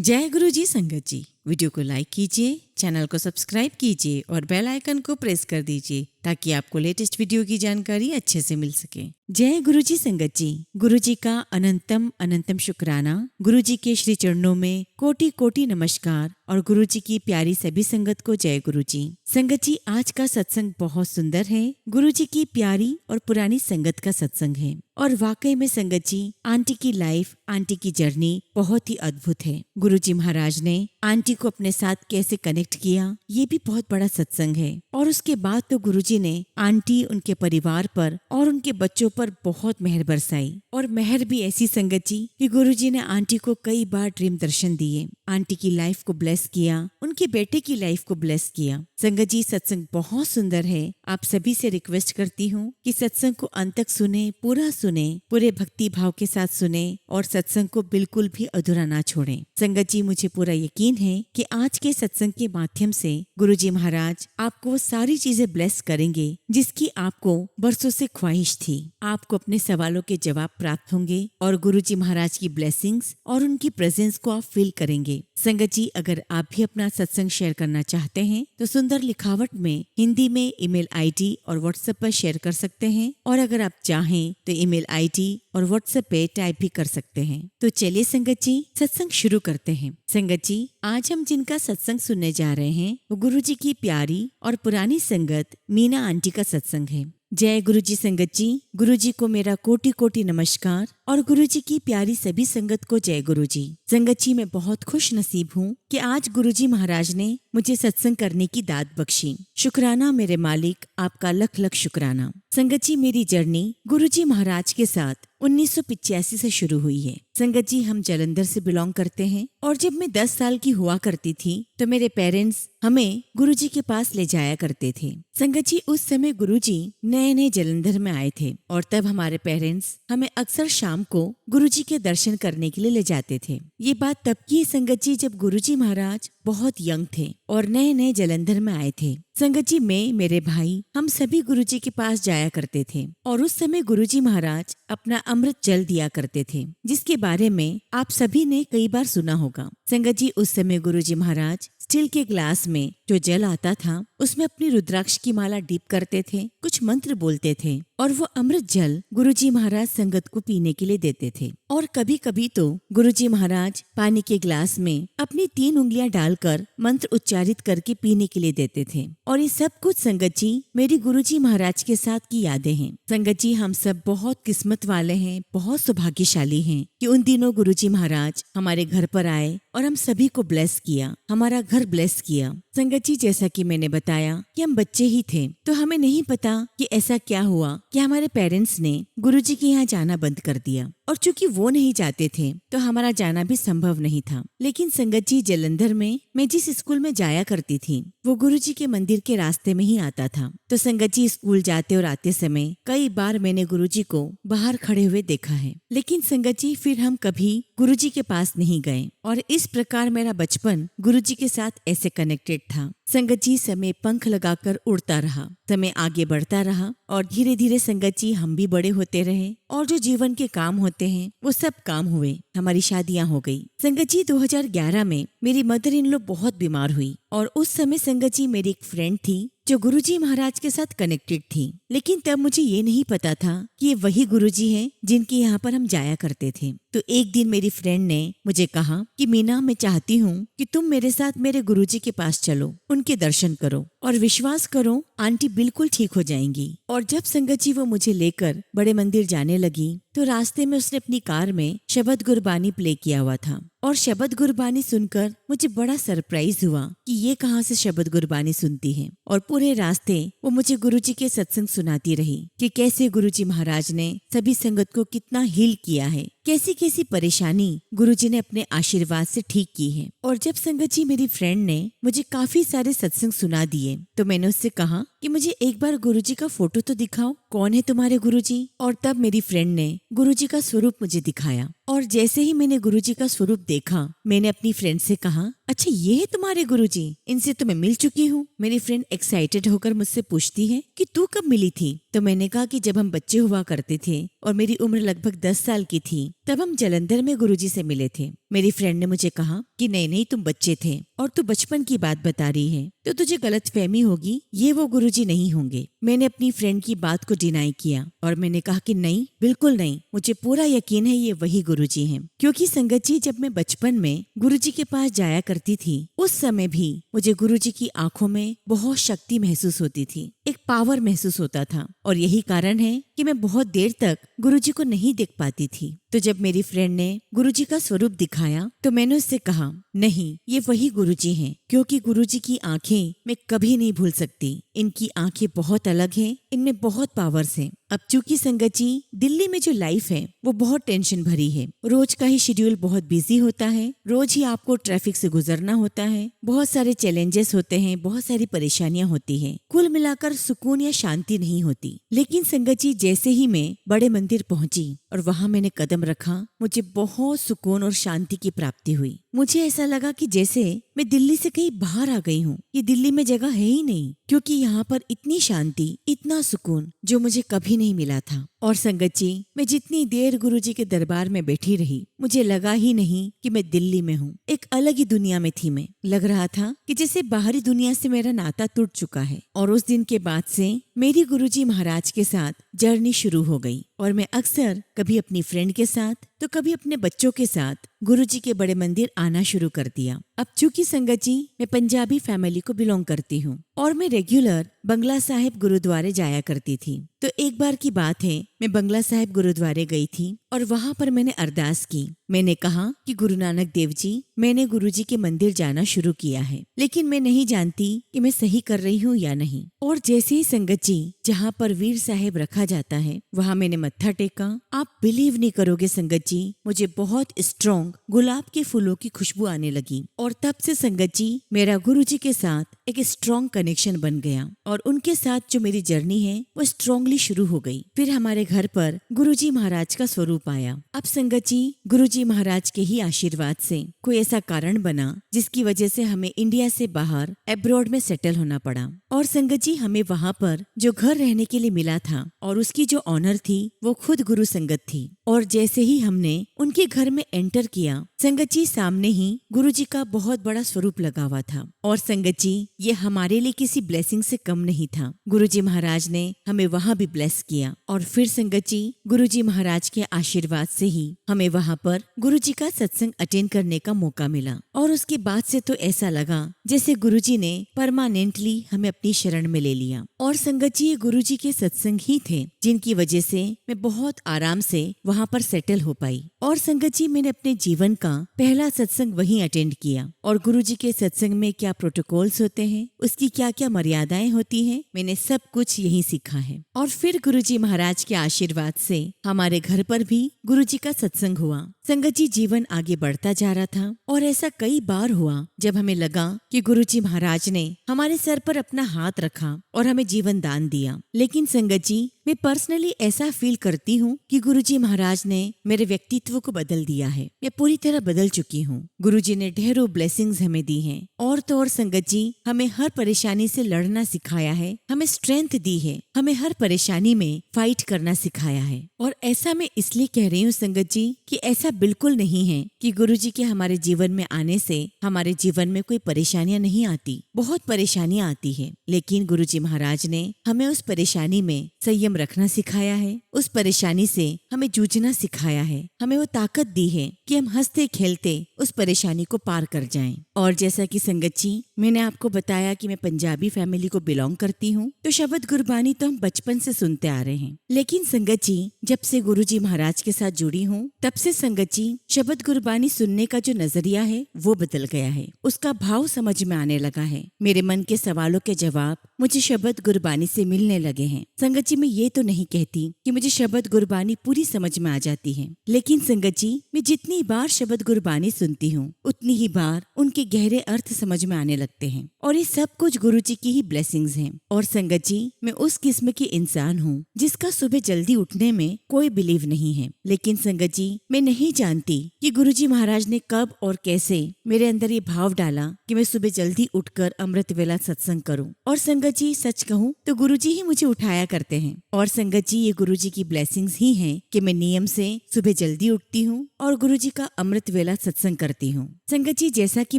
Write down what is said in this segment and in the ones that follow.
जय गुरु जी संगत जी। वीडियो को लाइक कीजिए, चैनल को सब्सक्राइब कीजिए और बेल आइकन को प्रेस कर दीजिए ताकि आपको लेटेस्ट वीडियो की जानकारी अच्छे से मिल सके। जय गुरु जी संगत जी। गुरु जी का अनंतम अनंतम शुक्राना। गुरु जी के श्री चरणों में कोटि कोटि नमस्कार और गुरु जी की प्यारी सभी संगत को जय गुरु जी। संगत जी, आज का सत्संग बहुत सुंदर है। गुरु जी की प्यारी और पुरानी संगत का सत्संग है और वाकई में संगत जी, आंटी की लाइफ, आंटी की जर्नी बहुत ही अद्भुत है। गुरु जी महाराज ने आंटी को अपने साथ कैसे कनेक्ट किया, ये भी बहुत बड़ा सत्संग है। और उसके बाद तो गुरु जी ने आंटी, उनके परिवार पर और उनके बच्चों पर बहुत मेहर बरसाई। और मेहर भी ऐसी संगत जी कि गुरु जी ने आंटी को कई बार ड्रीम दर्शन दिए, आंटी की लाइफ को ब्लेस किया, उनके बेटे की लाइफ को ब्लेस किया। संगत जी, सत्संग बहुत सुंदर है। आप सभी से रिक्वेस्ट करती हूँ कि सत्संग को अंत तक सुने, पूरा सुने, पूरे भक्ति भाव के साथ सुने और सत्संग को बिल्कुल भी अधूरा ना छोड़ें। संगत जी, मुझे पूरा यकीन है कि आज के सत्संग के माध्यम से गुरु जी महाराज आपको वो सारी चीजें ब्लेस करेंगे जिसकी आपको बरसों से ख्वाहिश थी। आपको अपने सवालों के जवाब प्राप्त होंगे और गुरु जी महाराज की ब्लेसिंग्स और उनकी प्रेजेंस को आप फील करेंगे। संगत जी, अगर आप भी अपना सत्संग शेयर करना चाहते हैं तो सुंदर लिखावट में हिंदी में ईमेल आईडी और व्हाट्सएप पर शेयर कर सकते हैं, और अगर आप चाहें तो ईमेल आईडी और व्हाट्सएप पे टाइप भी कर सकते हैं। तो चलिए संगत जी, सत्संग शुरू करते हैं। संगत जी, आज हम जिनका सत्संग सुनने जा रहे हैं वो गुरु जी की प्यारी और पुरानी संगत मीना आंटी का सत्संग है। जय गुरु जी संगत जी। गुरु जी को मेरा कोटि कोटि नमस्कार और गुरु जी की प्यारी सभी संगत को जय गुरु जी। संगत जी, मैं बहुत खुश नसीब हूँ कि आज गुरु जी महाराज ने मुझे सत्संग करने की दात बख्शी। शुक्राना मेरे मालिक, आपका लख लख शुक्राना। संगत जी, मेरी जर्नी गुरु जी महाराज के साथ 1985 से शुरू हुई है। संगत जी, हम जालंधर से बिलोंग करते हैं और जब मैं 10 साल की हुआ करती थी तो मेरे पेरेंट्स हमें गुरु जी के पास ले जाया करते थे। संगत जी, उस समय गुरु जी नए नए जालंधर में आए थे और तब हमारे पेरेंट्स हमें अक्सर शाम को गुरु जी के दर्शन करने के लिए ले जाते थे। ये बात तब की है संगत जी जब गुरु जी महाराज बहुत यंग थे और नए नए जालंधर में आए थे। संगत जी, मैं, मेरे भाई, हम सभी गुरु जी के पास जाया करते थे और उस समय गुरु जी महाराज अपना अमृत जल दिया करते थे, जिसके बारे में आप सभी ने कई बार सुना होगा। संगत जी, उस समय गुरु जी महाराज स्टील के ग्लास में जो जल आता था उसमें अपनी रुद्राक्ष की माला डीप करते थे, कुछ मंत्र बोलते थे और वो अमृत जल गुरु जी महाराज संगत को पीने के लिए देते थे। और कभी कभी तो गुरु जी महाराज पानी के ग्लास में अपनी 3 उंगलियां डालकर मंत्र उच्चारित करके पीने के लिए देते थे। और ये सब कुछ संगत जी मेरी गुरु जी महाराज के साथ की यादें हैं। संगत जी, हम सब बहुत किस्मत वाले हैं, बहुत सौभाग्यशाली हैं कि उन दिनों गुरु जी महाराज हमारे घर पर आए और हम सभी को ब्लेस किया, हमारा घर ब्लेस किया। संगत जी, जैसा कि मैंने बताया कि हम बच्चे ही थे तो हमें नहीं पता कि ऐसा क्या हुआ कि हमारे पेरेंट्स ने गुरु जी के यहाँ जाना बंद कर दिया, और चूंकि वो नहीं जाते थे तो हमारा जाना भी संभव नहीं था। लेकिन संगत जी, जालंधर में मैं जिस स्कूल में जाया करती थी वो गुरु जी के मंदिर के रास्ते में ही आता था। तो संगत जी, स्कूल जाते और आते समय कई बार मैंने गुरु जी को बाहर खड़े हुए देखा है। लेकिन संगत जी, फिर हम कभी गुरु जी के पास नहीं गए और इस प्रकार मेरा बचपन गुरु जी के साथ ऐसे कनेक्टेड था। संगत जी, समय पंख लगाकर उड़ता रहा, समय आगे बढ़ता रहा और धीरे धीरे संगत जी हम भी बड़े होते रहे और जो जीवन के काम होते हैं वो सब काम हुए। हमारी शादियां हो गई। संगत जी, 2011 में मेरी मदर इन लॉ बहुत बीमार हुई और उस समय संगत जी मेरी एक फ्रेंड थी जो गुरु जी महाराज के साथ कनेक्टेड थी। लेकिन तब मुझे ये नहीं पता था कि ये वही गुरु जी हैं जिनके यहाँ पर हम जाया करते थे। तो एक दिन मेरी फ्रेंड ने मुझे कहा कि मीना, मैं चाहती हूँ कि तुम मेरे साथ मेरे गुरु जी के पास चलो, उनके दर्शन करो और विश्वास करो आंटी बिल्कुल ठीक हो जाएंगी। और जब संगत जी वो मुझे लेकर बड़े मंदिर जाने लगी तो रास्ते में उसने अपनी कार में शबद गुरबानी प्ले किया हुआ था और शबद गुरबानी सुनकर मुझे बड़ा सरप्राइज हुआ कि ये कहाँ से शबद गुरबानी सुनती है। और पूरे रास्ते वो मुझे गुरुजी के सत्संग सुनाती रही कि कैसे गुरुजी महाराज ने सभी संगत को कितना हील किया है, कैसी कैसी परेशानी गुरुजी ने अपने आशीर्वाद से ठीक की है। और जब संगत जी मेरी फ्रेंड ने मुझे काफी सारे सत्संग सुना दिए तो मैंने उससे कहा कि मुझे एक बार गुरुजी का फोटो तो दिखाओ, कौन है तुम्हारे गुरुजी। और तब मेरी फ्रेंड ने गुरुजी का स्वरूप मुझे दिखाया और जैसे ही मैंने गुरुजी का स्वरूप देखा, मैंने अपनी फ्रेंड से कहा, अच्छा ये है तुम्हारे गुरुजी, इनसे तो मैं मिल चुकी हूँ। मेरी फ्रेंड एक्साइटेड होकर मुझसे पूछती है कि तू कब मिली थी? तो मैंने कहा कि जब हम बच्चे हुआ करते थे और मेरी उम्र लगभग 10 साल की थी, तब हम जालंधर में गुरुजी से मिले थे। मेरी फ्रेंड ने मुझे कहा कि नहीं नहीं, तुम बच्चे थे और तू बचपन की बात बता रही है, तो तुझे गलतफहमी होगी, ये वो गुरुजी नहीं होंगे। मैंने अपनी फ्रेंड की बात को डिनाई किया और मैंने कहा कि नहीं, बिल्कुल नहीं, मुझे पूरा यकीन है ये वही गुरुजी हैं। क्योंकि संगत जी, जब मैं बचपन में गुरुजी के पास जाया करती थी, उस समय भी मुझे गुरुजी की आंखों में बहुत शक्ति महसूस होती थी, एक पावर महसूस होता था। और यही कारण है कि मैं बहुत देर तक गुरुजी को नहीं देख पाती थी। तो जब मेरी फ्रेंड ने गुरुजी का स्वरूप दिखाया तो मैंने उससे कहा, नहीं, ये वही गुरुजी हैं, क्योंकि गुरुजी की आंखें मैं कभी नहीं भूल सकती। इनकी आंखें बहुत अलग हैं, इनमें बहुत पावर्स हैं। अब चूंकि संगत जी, दिल्ली में जो लाइफ है वो बहुत टेंशन भरी है। रोज का ही शेड्यूल बहुत बिजी होता है, रोज ही आपको ट्रैफिक से गुजरना होता है, बहुत सारे चैलेंजेस होते हैं, बहुत सारी परेशानियां होती हैं। कुल मिलाकर सुकून या शांति नहीं होती। लेकिन संगत जी, जैसे ही मैं बड़े मंदिर पहुंची और वहां मैंने कदम रखा, मुझे बहुत सुकून और शांति की प्राप्ति हुई। मुझे ऐसा लगा कि जैसे मैं दिल्ली से कहीं बाहर आ गई हूँ। ये दिल्ली में जगह है ही नहीं, क्योंकि यहाँ पर इतनी शांति, इतना सुकून जो मुझे कभी नहीं मिला था। और संगत जी, मैं जितनी देर गुरुजी के दरबार में बैठी रही, मुझे लगा ही नहीं कि मैं दिल्ली में हूँ। एक अलग ही दुनिया में थी मैं। लग रहा था कि जैसे बाहरी दुनिया से मेरा नाता टूट चुका है। और उस दिन के बाद से मेरी गुरुजी महाराज के साथ जर्नी शुरू हो गई। और मैं अक्सर कभी अपनी फ्रेंड के साथ तो कभी अपने बच्चों के साथ गुरुजी के बड़े मंदिर आना शुरू कर दिया। अब चूंकि संगत जी, मैं पंजाबी फैमिली को बिलोंग करती हूँ और मैं रेगुलर बंगला साहिब गुरुद्वारे जाया करती थी। तो एक बार की बात है, मैं बंगला साहिब गुरुद्वारे गई थी और वहां पर मैंने अरदास की। मैंने कहा कि गुरु नानक देव जी, मैंने गुरुजी के मंदिर जाना शुरू किया है, लेकिन मैं नहीं जानती कि मैं सही कर रही हूँ या नहीं। और जैसे ही संगत जी, जहाँ पर वीर साहिब रखा जाता है, वहाँ मैंने मत्था टेका। आप बिलीव नहीं करोगे संगत जी, मुझे बहुत स्ट्रॉन्ग गुलाब के फूलों की खुशबू आने लगी। और तब से संगत जी, मेरा गुरुजी के साथ एक स्ट्रॉन्ग कनेक्शन बन गया और उनके साथ जो मेरी जर्नी है वो स्ट्रॉन्गली शुरू हो गई। फिर हमारे घर पर गुरुजी महाराज का स्वरूप आया। अब संगत जी, गुरुजी महाराज के ही आशीर्वाद से कोई ऐसा कारण बना जिसकी वजह से हमें इंडिया से बाहर अब्रॉड में सेटल होना पड़ा। और संगत जी, हमें वहाँ पर जो घर रहने के लिए मिला था और उसकी जो ऑनर थी वो खुद गुरु संगत थी। और जैसे ही हमने उनके घर में एंटर किया, संगत जी, सामने ही गुरुजी का बहुत बड़ा स्वरूप लगा हुआ था। और संगत जी, ये हमारे लिए किसी ब्लेसिंग से कम नहीं था। गुरुजी महाराज ने हमें वहाँ भी ब्लेस किया। और फिर संगत जी, गुरुजी महाराज के आशीर्वाद से ही हमें वहाँ पर गुरुजी का सत्संग अटेंड करने का मौका मिला। और उसके बाद से तो ऐसा लगा जैसे गुरुजी ने परमानेंटली हमें अपनी शरण में ले लिया। और संगत जी, ये गुरुजी के सत्संग ही थे जिनकी वजह से मैं बहुत आराम से वहाँ पर सेटल हो पाई। और संगत जी, मैंने अपने जीवन का पहला सत्संग वहीं अटेंड किया। और गुरुजी के सत्संग में क्या प्रोटोकॉल्स होते हैं, उसकी क्या क्या मर्यादाएं होती हैं, मैंने सब कुछ यहीं सीखा है। और फिर गुरुजी महाराज के आशीर्वाद से हमारे घर पर भी गुरुजी का सत्संग हुआ। संगत जी, जीवन आगे बढ़ता जा रहा था और ऐसा कई बार हुआ जब हमें लगा कि गुरुजी महाराज ने हमारे सर पर अपना हाथ रखा और हमें जीवन दान दिया। लेकिन संगत जी, मैं पर्सनली ऐसा फील करती हूँ कि गुरुजी महाराज ने मेरे व्यक्तित्व को बदल दिया है। मैं पूरी तरह बदल चुकी हूँ। गुरुजी ने ढेरों ब्लेसिंग्स हमें दी हैं। और तो और संगत जी, हमें हर परेशानी से लड़ना सिखाया है, हमें स्ट्रेंथ दी है, हमें हर परेशानी में फाइट करना सिखाया है। और ऐसा मैं इसलिए कह रही हूँ संगत जी कि ऐसा बिल्कुल नहीं है कि गुरुजी के हमारे जीवन में आने से हमारे जीवन में कोई परेशानियां नहीं आती। बहुत परेशानियां आती है, लेकिन गुरुजी महाराज ने हमें उस परेशानी में संयम रखना सिखाया है, उस परेशानी से हमें जूझना सिखाया है, हमें वो ताकत दी है कि हम हंसते खेलते उस परेशानी को पार कर जाएं। और जैसा कि संगत जी, मैंने आपको बताया कि मैं पंजाबी फैमिली को बिलोंग करती हूँ, तो शब्द गुरबानी तो हम बचपन से सुनते आ रहे हैं। लेकिन संगत जी, जब से गुरुजी महाराज के साथ जुड़ी हूँ, तब से संगत जी, शब्द गुरबानी सुनने का जो नजरिया है वो बदल गया है, उसका भाव समझ में आने लगा है। मेरे मन के सवालों के जवाब मुझे शब्द गुरबानी से मिलने लगे हैं। संगत जी, मैं ये तो नहीं कहती कि मुझे शब्द गुरबानी पूरी समझ में आ जाती है, लेकिन संगत जी मैं जितनी बार शब्द गुरबानी सुनती हूँ उतनी ही बार उनके गहरे अर्थ समझ में आने लगते हैं और ये सब कुछ गुरु जी की ही ब्लेसिंग्स हैं। और संगत जी मैं उस किस्म की इंसान हूँ जिसका सुबह जल्दी उठने में कोई बिलीव नहीं है, लेकिन संगत जी मैं नहीं जानती कि गुरु जी महाराज ने कब और कैसे मेरे अंदर ये भाव डाला कि मैं सुबह जल्दी उठकर अमृत वेला सत्संग करूं। और संगत जी सच कहूं तो गुरु जी ही मुझे उठाया करते हैं और संगत जी ये गुरु जी की ब्लेसिंग्स ही हैं कि मैं नियम से सुबह जल्दी उठती हूँ और गुरु जी का अमृत वेला सत्संग करती हूँ। संगत जी जैसा कि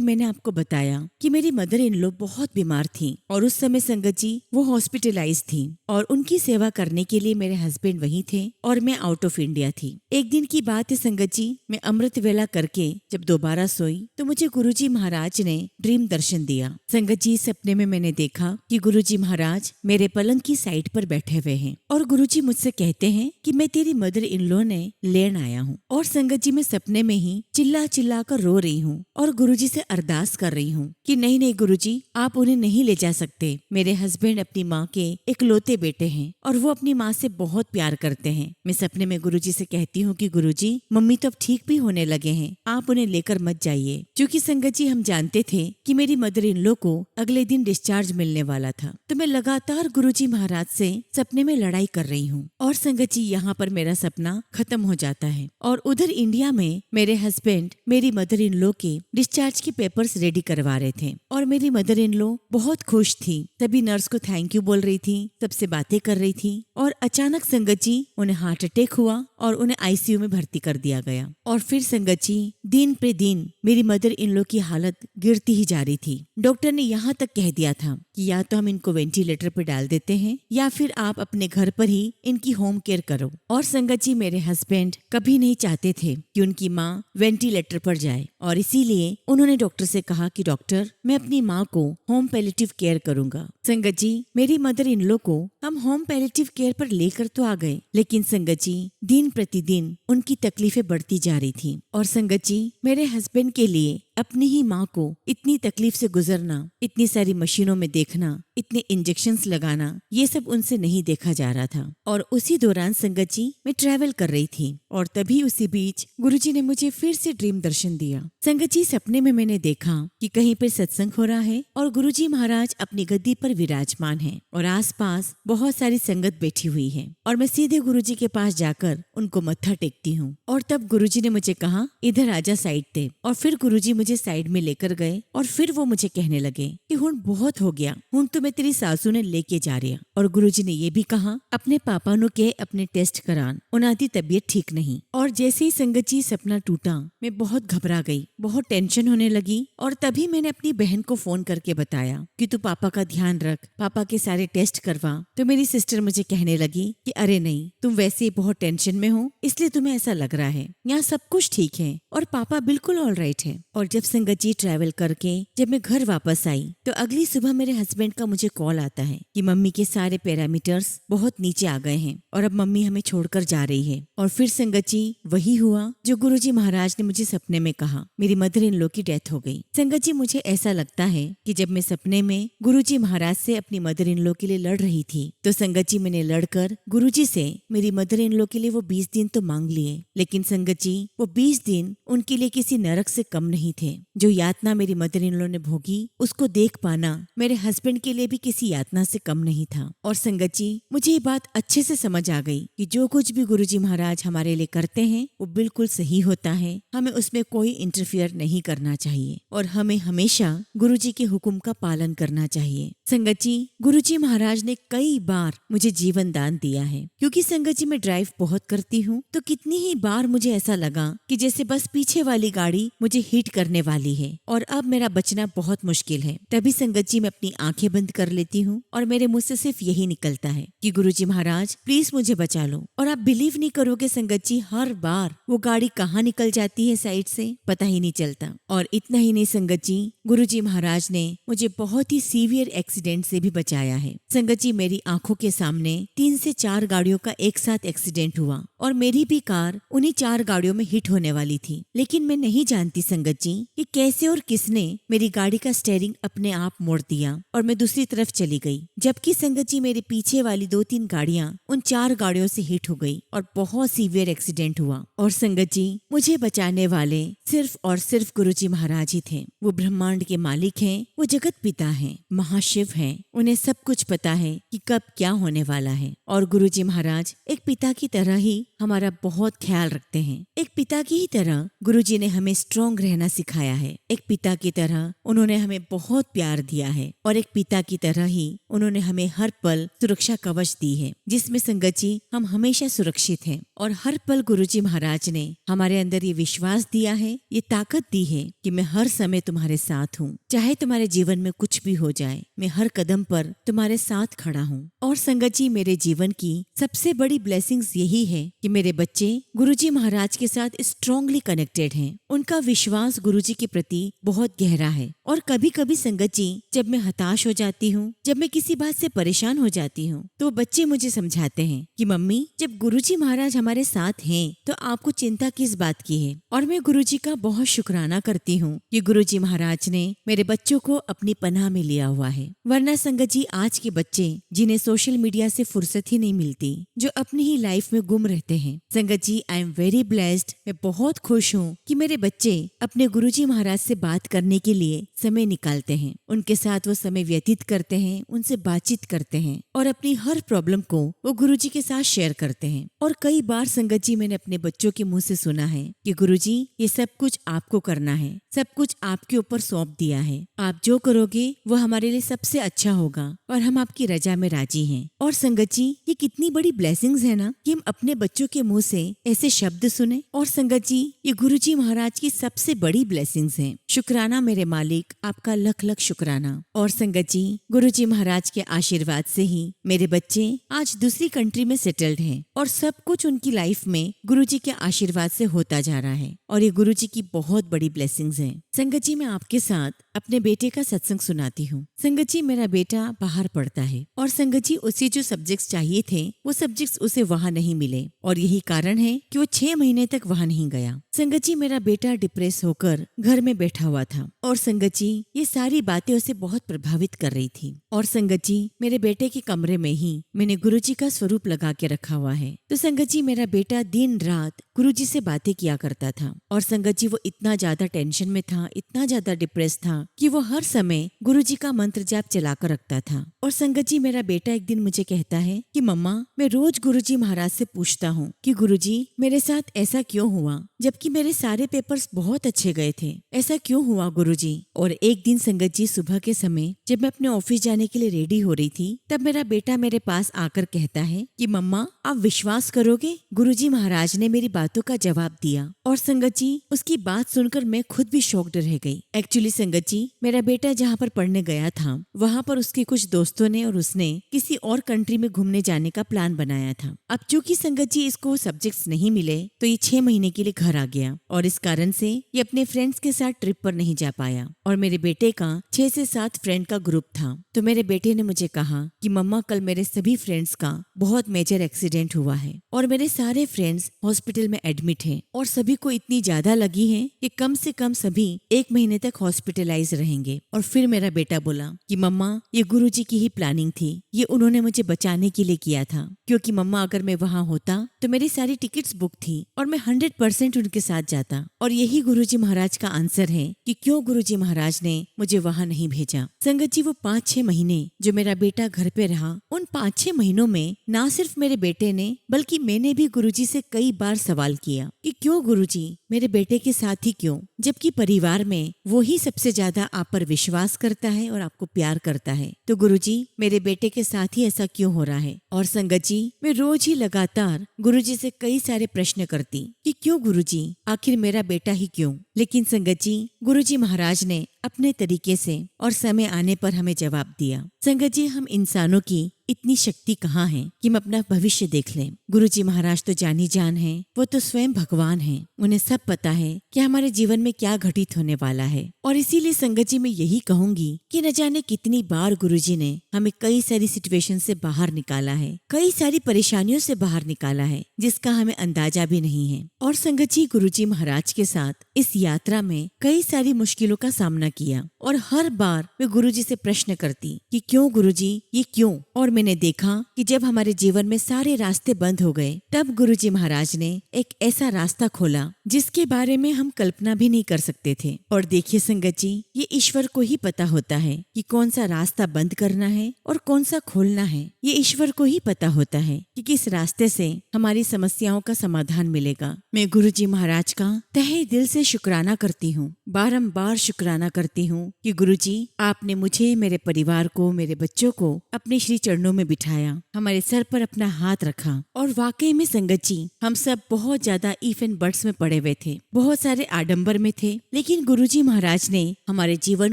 मैंने आपको बताया कि मेरी मदर इन लॉ बहुत बीमार थी और उस समय संगत जी वो हॉस्पिटलाइज थी और उनकी सेवा करने के लिए मेरे हस्बैंड वहीं थे और मैं आउट ऑफ इंडिया थी। एक दिन की बात है संगत जी, मैं अमृत वेला करके जब दोबारा सोई तो मुझे गुरुजी महाराज ने ड्रीम दर्शन दिया। संगत जी सपने में मैंने देखा कि गुरुजी महाराज मेरे पलंग की साइड पर बैठे हुए हैं और गुरुजी मुझसे कहते हैं कि मैं तेरी मदर इन लॉ ने लेन आया हूँ। और संगत जी मैं सपने में ही चिल्ला चिल्ला कर रो रही हूँ और गुरुजी से अरदास कर रही हूँ कि नहीं नहीं गुरुजी आप उन्हें नहीं ले जा सकते। मेरे हस्बैंड अपनी माँ के इकलौते बेटे हैं और वो अपनी माँ से बहुत प्यार करते हैं। मैं सपने में गुरुजी से कहती हूँ कि गुरुजी मम्मी तो अब ठीक भी होने लगे हैं, आप उन्हें लेकर मत जाइए। क्योंकि संगत जी हम जानते थे कि मेरी मदर इन लॉ को अगले दिन डिस्चार्ज मिलने वाला था, तो मैं लगातार गुरुजी महाराज से सपने में लड़ाई कर रही हूँ। और संगत जी यहाँ पर मेरा सपना खत्म हो जाता है और उधर इंडिया में मेरे हस्बैंड मेरी मदर इन लॉ के डिस्चार्ज के पेपर्स रेडी करवा रहे थे और मेरी मदर इन लॉ बहुत खुश थी, तभी नर्स को थैंक यू बोल रही थी, सबसे बातें कर रही थी और अचानक संगत जी उन्हें हार्ट अटैक हुआ और उन्हें आईसीयू में भर्ती कर दिया गया। और फिर संगत जी दिन पे दिन मेरी मदर इन लॉ की हालत गिरती ही जा रही थी। डॉक्टर ने यहाँ तक कह दिया था कि या तो हम इनको वेंटिलेटर पर डाल देते हैं या फिर आप अपने घर पर ही इनकी होम केयर करो। और संगत जी मेरे हस्बैंड कभी नहीं चाहते थे कि उनकी माँ वेंटिलेटर पर जाए और इसीलिए उन्होंने डॉक्टर से कहा कि डॉक्टर मैं अपनी माँ को होम पैलिएटिव केयर करूंगा। संगत जी मेरी मदर इन लॉ को हम होम पैलिएटिव केयर पर लेकर तो आ गए, लेकिन संगत जी दिन प्रतिदिन उनकी तकलीफें बढ़ती जा रही थी। और संगत जी मेरे हस्बैंड के लिए अपनी ही माँ को इतनी तकलीफ से गुजरना, इतनी सारी मशीनों में देखना, इतने इंजेक्शंस लगाना, ये सब उनसे नहीं देखा जा रहा था। और उसी दौरान संगत जी मैं ट्रैवल कर रही थी और तभी उसी बीच गुरुजी ने मुझे फिर से ड्रीम दर्शन दिया। संगत जी सपने में मैंने देखा कि कहीं पर सत्संग हो रहा है और गुरुजी महाराज अपनी गद्दी पर विराजमान हैं और आसपास बहुत सारी संगत बैठी हुई है और मैं सीधे गुरुजी के पास जाकर उनको मत्था टेकती हूँ। और तब गुरुजी ने मुझे कहा इधर आजा साइड पे, और फिर गुरुजी मुझे साइड में लेकर गए और फिर वो मुझे कहने लगे कि हुण बहुत हो गया, हुण तो मैं तेरी सासू ने लेके जा रहा। और गुरुजी ने ये भी कहा अपने पापा नु के अपने टेस्ट करान, उन्हां दी तबीयत ठीक नहीं। और जैसे ही संगत जी सपना टूटा मैं बहुत घबरा गई, बहुत टेंशन होने लगी और तभी मैंने अपनी बहन को फोन करके बताया कि तू पापा का ध्यान रख, पापा के सारे टेस्ट करवा। तो मेरी सिस्टर मुझे कहने लगी कि अरे नहीं, तुम वैसे ही बहुत टेंशन में हो इसलिए तुम्हें ऐसा लग रहा है, यहाँ सब कुछ ठीक है और पापा बिल्कुल ऑल राइट है। और जब संगत जी ट्रैवल करके जब मैं घर वापस आई तो अगली सुबह मेरे हस्बैंड का मुझे कॉल आता है कि मम्मी के सारे पैरामीटर्स बहुत नीचे आ गए हैं और अब मम्मी हमें छोड़कर जा रही है। और फिर संगत जी वही हुआ जो गुरुजी महाराज ने मुझे सपने में कहा, मेरी मदर इन लॉ की डेथ हो गई। संगत जी मुझे ऐसा लगता है कि जब मैं सपने में गुरुजी महाराज से अपनी मदर इन लॉ के लिए लड़ रही थी तो संगत जी मैंने लड़कर गुरुजी से मेरी मदर इन लॉ के लिए वो 20 दिन तो मांग लिए, लेकिन संगत जी वो 20 दिन उनके लिए किसी नरक से कम नहीं थे। जो यातना मेरी मदर इन लॉ ने भोगी उसको देख पाना मेरे हस्बैंड के लिए भी किसी यातना से कम नहीं था। और संगत जी मुझे ये बात अच्छे से समझ आ गई कि जो कुछ भी गुरुजी महाराज हमारे लिए करते हैं वो बिल्कुल सही होता है, हमें उसमें कोई इंटरफियर नहीं करना चाहिए और हमें हमेशा गुरुजी के हुक्म का पालन करना चाहिए। संगत जी गुरुजी महाराज ने कई बार मुझे जीवन दान दिया है, क्योंकि संगत जी मैं ड्राइव बहुत करती हूँ तो कितनी ही बार मुझे ऐसा लगा कि जैसे बस पीछे वाली गाड़ी मुझे हिट करने वाली है और अब मेरा बचना बहुत मुश्किल है। तभी संगत जी मैं अपनी आंखें बंद कर लेती हूँ और मेरे मुंह से सिर्फ यही निकलता है कि गुरुजी महाराज प्लीज मुझे बचा लो। और आप बिलीव नहीं करोगे संगत जी हर बार वो गाड़ी कहाँ निकल जाती है साइड से पता ही नहीं चलता। और इतना ही नहीं संगत जी गुरुजी महाराज ने मुझे बहुत ही सीवियर एक्सीडेंट से भी बचाया है। संगत जी मेरी आंखों के सामने 3 से 4 गाड़ियों का एक साथ एक्सीडेंट हुआ और मेरी भी कार उन्हीं 4 गाड़ियों में हिट होने वाली थी, लेकिन मैं नहीं जानती संगत जी कि कैसे और किसने मेरी गाड़ी का स्टीयरिंग अपने आप मोड़ दिया और मैं दूसरी तरफ चली गई, जबकि संगत जी मेरे पीछे वाली 2-3 गाड़ियां उन 4 गाड़ियों से हिट हो गई और बहुत सीवियर एक्सीडेंट हुआ। और संगत जी मुझे बचाने वाले सिर्फ और सिर्फ गुरुजी महाराज ही थे। वो ब्रह्मांड के मालिक हैं, वो जगत पिता हैं, महाशिव हैं। उन्हें सब कुछ पता है कि कब क्या होने वाला है। और गुरुजी महाराज एक पिता की तरह ही हमारा बहुत ख्याल रखते हैं। एक पिता की ही तरह गुरुजी ने हमें स्ट्रॉन्ग रहना सिखाया है। एक पिता की तरह उन्होंने हमें बहुत प्यार दिया है और एक पिता की तरह ही उन्होंने हमें हर पल सुरक्षा कवच दी है, जिसमें संगत जी हम हमेशा सुरक्षित हैं। और हर पल गुरुजी महाराज ने हमारे अंदर ये विश्वास दिया है, ये ताकत दी है कि मैं हर समय तुम्हारे साथ हूँ। चाहे तुम्हारे जीवन में कुछ भी हो जाए, मैं हर कदम पर तुम्हारे साथ खड़ा हूँ। और संगत जी मेरे जीवन की सबसे बड़ी ब्लेसिंग्स यही है कि मेरे बच्चे गुरुजी महाराज के साथ स्ट्रांगली कनेक्टेड हैं। उनका विश्वास गुरुजी के प्रति बहुत गहरा है। और कभी कभी संगत जी जब मैं हताश हो जाती हूँ, जब मैं किसी बात से परेशान हो जाती हूँ, तो बच्चे मुझे समझाते हैं कि मम्मी जब गुरुजी महाराज हमारे साथ हैं तो आपको चिंता किस बात की है। और मैं गुरुजी का बहुत शुक्राना करती हूँ कि गुरुजी महाराज ने मेरे बच्चों को अपनी पनाह में लिया हुआ है। वरना संगत जी आज के बच्चे जिन्हें सोशल मीडिया से फुर्सत ही नहीं मिलती, जो अपनी ही लाइफ में गुम रहते हैं। संगत जी आई एम वेरी ब्लेस्ड। मैं बहुत खुश हूँ कि मेरे बच्चे अपने गुरुजी महाराज से बात करने के लिए समय निकालते हैं, उनके साथ वो समय व्यतीत करते हैं, उनसे बातचीत करते हैं और अपनी हर प्रॉब्लम को वो गुरुजी के साथ शेयर करते हैं। और कई बार संगत जी मैंने अपने बच्चों के मुंह से सुना है कि गुरुजी ये सब कुछ आपको करना है, सब कुछ आपके ऊपर सौंप दिया है, आप जो करोगे वो हमारे लिए सबसे अच्छा होगा और हम आपकी रजा में राजी हैं। और संगत जी ये कितनी बड़ी ब्लेसिंग्स है ना कि हम अपने बच्चों के मुंह से ऐसे शब्द सुने। और संगत जी ये गुरुजी महाराज की सबसे बड़ी ब्लेसिंग्स हैं। शुक्राना मेरे मालिक, आपका लख लख शुक्राना। और संगत जी गुरुजी महाराज के आशीर्वाद से ही मेरे बच्चे आज दूसरी कंट्री में सेटल्ड हैं और सब कुछ उनकी लाइफ में गुरुजी के आशीर्वाद से होता जा रहा है। और ये गुरुजी की बहुत बड़ी ब्लेसिंग्स हैं। संगत जी मैं आपके साथ अपने बेटे का सत्संग सुनाती हूँ। संगत जी मेरा बेटा बाहर पढ़ता है और संगत जी उसे जो सब्जेक्ट्स चाहिए थे वो सब्जेक्ट्स उसे वहाँ नहीं मिले और यही कारण है कि वो 6 महीने तक वहाँ नहीं गया। संगत जी मेरा बेटा डिप्रेस होकर घर में बैठा हुआ था और संगत जी ये सारी बातें उसे बहुत प्रभावित कर रही थी। और संगत जी मेरे बेटे के कमरे में ही मैंने गुरुजी का स्वरूप लगा के रखा हुआ है। तो संगत जी मेरा बेटा दिन रात गुरुजी से बातें किया करता था। और संगत जी वो इतना ज्यादा टेंशन में था, इतना ज्यादा डिप्रेस था कि वो हर समय गुरुजी का मंत्र जाप चलाकर रखता था। और संगत जी मेरा बेटा एक दिन मुझे कहता है कि मम्मा मैं रोज गुरुजी महाराज से पूछता हूँ कि गुरुजी मेरे साथ ऐसा क्यों हुआ, जबकि मेरे सारे पेपर्स बहुत अच्छे गए थे, ऐसा क्यों हुआ गुरुजी। और एक दिन संगत जी सुबह के समय जब मैं अपने ऑफिस जाने के लिए रेडी हो रही थी, तब मेरा बेटा मेरे पास आकर कहता है कि मम्मा आप विश्वास करोगे गुरुजी महाराज ने मेरी बातों का जवाब दिया। और संगत जी उसकी बात सुनकर मैं खुद भी शॉक्ड रह गई। एक्चुअली संगत जी मेरा बेटा जहाँ पर पढ़ने गया था वहाँ पर उसके कुछ दोस्तों ने और उसने किसी और कंट्री में घूमने जाने का प्लान बनाया था। अब चूंकि संगत जी इसको सब्जेक्ट्स नहीं मिले तो ये 6 महीने के लिए घर आ गया और इस कारण से ये अपने फ्रेंड्स के साथ ट्रिप पर नहीं जा पाया। और मेरे बेटे का 6 से 7 फ्रेंड का ग्रुप था। तो मेरे बेटे ने मुझे कहा कि मम्मा कल मेरे सभी फ्रेंड्स का बहुत मेजर एक्सीडेंट हुआ है और मेरे सारे फ्रेंड्स हॉस्पिटल में एडमिट हैं और सभी को इतनी ज्यादा लगी है कि कम से कम सभी 1 महीने तक हॉस्पिटलाइज रहेंगे। और फिर मेरा बेटा बोला कि मम्मा ये गुरुजी की ही प्लानिंग थी, ये उन्होंने मुझे बचाने के लिए किया था, क्योंकि मम्मा अगर मैं वहाँ होता तो मेरी सारी टिकट्स बुक थी और मैं 100% उनके साथ जाता। और यही गुरुजी महाराज का आंसर है कि क्यों गुरुजी महाराज ने मुझे वहाँ नहीं भेजा। संगत जी वो 5-6 महीने जो मेरा बेटा घर पे रहा, उन 5-6 महीनों में ना सिर्फ मेरे बेटे ने बल्कि मैंने भी गुरुजी से कई बार सवाल किया कि क्यों गुरुजी मेरे बेटे के साथ ही क्यों, जबकि परिवार में वो ही सबसे ज्यादा आप पर विश्वास करता है और आपको प्यार करता है, तो गुरुजी मेरे बेटे के साथ ही ऐसा क्यों हो रहा है। और संगत जी मैं रोज ही लगातार गुरुजी से कई सारे प्रश्न करती कि क्यों गुरुजी, आखिर मेरा बेटा ही क्यों। लेकिन संगत जी गुरुजी महाराज ने अपने तरीके से और समय आने पर हमें जवाब दिया। संगत जी हम इंसानों की इतनी शक्ति कहाँ है कि हम अपना भविष्य देख लें। गुरुजी महाराज तो जानी जान है, वो तो स्वयं भगवान हैं, उन्हें सब पता है कि हमारे जीवन में क्या घटित होने वाला है। और इसीलिए संगत जी मैं यही कहूंगी कि न जाने कितनी बार गुरुजी ने हमें कई सारी सिचुएशन से बाहर निकाला है, कई सारी परेशानियों से बाहर निकाला है जिसका हमें अंदाजा भी नहीं है। और संगत जी गुरुजी महाराज के साथ इस यात्रा में कई सारी मुश्किलों का सामना किया और हर बार मैं गुरुजी से प्रश्न करती कि क्यों गुरुजी, ये क्यों। और मैंने देखा कि जब हमारे जीवन में सारे रास्ते बंद हो गए तब गुरुजी महाराज ने एक ऐसा रास्ता खोला जिसके बारे में हम कल्पना भी नहीं कर सकते थे। और देखिए संगत जी, ये ईश्वर को ही पता होता है कि कौन सा रास्ता बंद करना है और कौन सा खोलना है। ये ईश्वर को ही पता होता है कि किस रास्ते से हमारी समस्याओं का समाधान मिलेगा। मैं गुरुजी महाराज का तहे दिल से शुक्राना करती हूँ, बारंबार शुक्राना करती हूँ कि गुरुजी आपने मुझे, मेरे परिवार को, मेरे बच्चों को अपने श्री चरणों में बिठाया, हमारे सर पर अपना हाथ रखा। और वाकई में संगत जी, हम सब बहुत ज्यादा ईफ एंड बर्ड्स में पड़े हुए थे, बहुत सारे आडंबर में थे, लेकिन गुरुजी महाराज ने हमारे जीवन